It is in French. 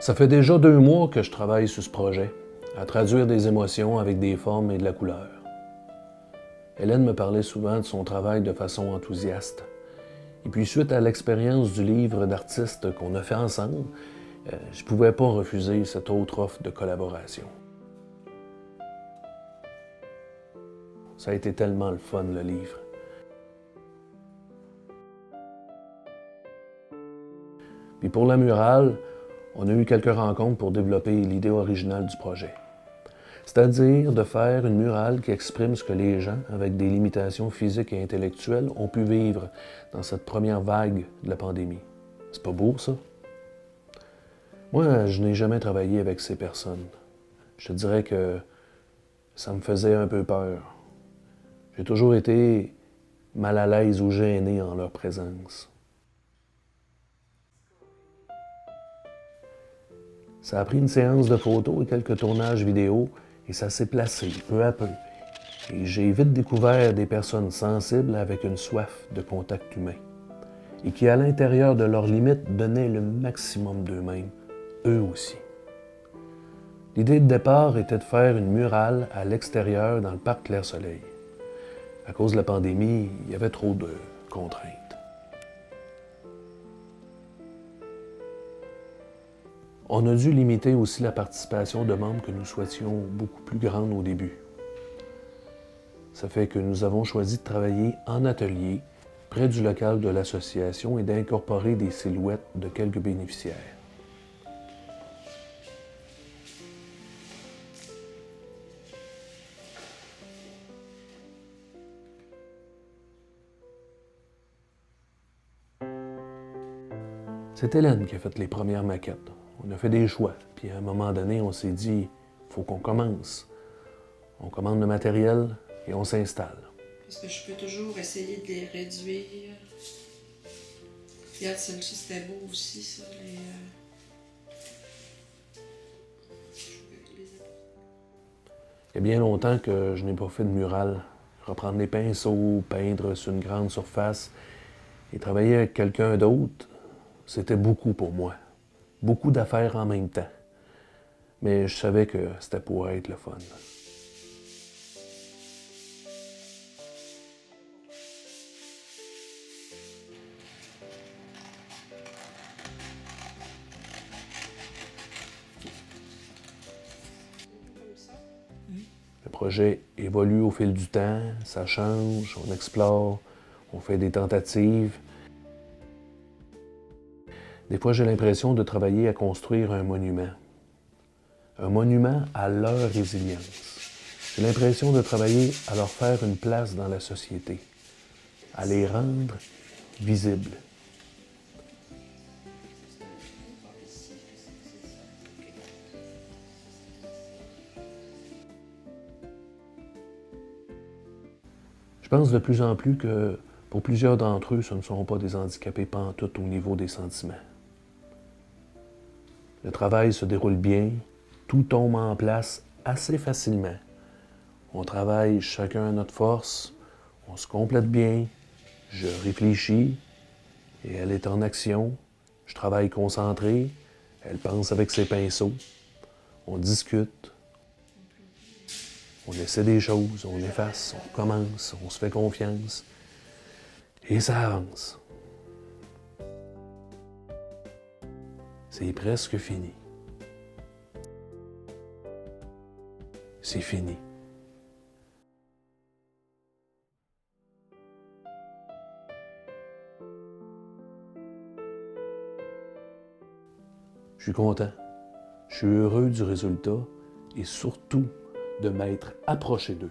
Ça fait déjà 2 mois que je travaille sur ce projet, à traduire des émotions avec des formes et de la couleur. Hélène me parlait souvent de son travail de façon enthousiaste. Et puis suite à l'expérience du livre d'artistes qu'on a fait ensemble, je ne pouvais pas refuser cette autre offre de collaboration. Ça a été tellement le fun, le livre. Puis pour la murale, on a eu quelques rencontres pour développer l'idée originale du projet. C'est-à-dire de faire une murale qui exprime ce que les gens, avec des limitations physiques et intellectuelles, ont pu vivre dans cette première vague de la pandémie. C'est pas beau, ça? Moi, je n'ai jamais travaillé avec ces personnes. Je te dirais que ça me faisait un peu peur. J'ai toujours été mal à l'aise ou gêné en leur présence. Ça a pris une séance de photos et quelques tournages vidéo et ça s'est placé peu à peu. Et j'ai vite découvert des personnes sensibles avec une soif de contact humain et qui, à l'intérieur de leurs limites, donnaient le maximum d'eux-mêmes, eux aussi. L'idée de départ était de faire une murale à l'extérieur dans le parc Clair-Soleil. À cause de la pandémie, il y avait trop de contraintes. On a dû limiter aussi la participation de membres que nous souhaitions beaucoup plus grande au début. Ça fait que nous avons choisi de travailler en atelier, près du local de l'association et d'incorporer des silhouettes de quelques bénéficiaires. C'est Hélène qui a fait les premières maquettes. On a fait des choix, puis à un moment donné, on s'est dit, il faut qu'on commence. On commande le matériel et on s'installe. Est-ce que je peux toujours essayer de les réduire? Regarde, celle-ci, c'était beau aussi, ça. Il y a bien longtemps que je n'ai pas fait de mural. Reprendre les pinceaux, peindre sur une grande surface et travailler avec quelqu'un d'autre, c'était beaucoup pour moi. Beaucoup d'affaires en même temps. Mais je savais que c'était pour être le fun. Le projet évolue au fil du temps, ça change, on explore, on fait des tentatives. Des fois, j'ai l'impression de travailler à construire un monument. Un monument à leur résilience. J'ai l'impression de travailler à leur faire une place dans la société, à les rendre visibles. Je pense de plus en plus que pour plusieurs d'entre eux, ce ne sont pas des handicapés pantoute au niveau des sentiments. Le travail se déroule bien, tout tombe en place assez facilement. On travaille chacun à notre force, on se complète bien, je réfléchis et elle est en action. Je travaille concentré, elle pense avec ses pinceaux, on discute, on essaie des choses, on efface, on commence, on se fait confiance et ça avance. C'est presque fini. C'est fini. Je suis content. Je suis heureux du résultat et surtout de m'être approché d'eux.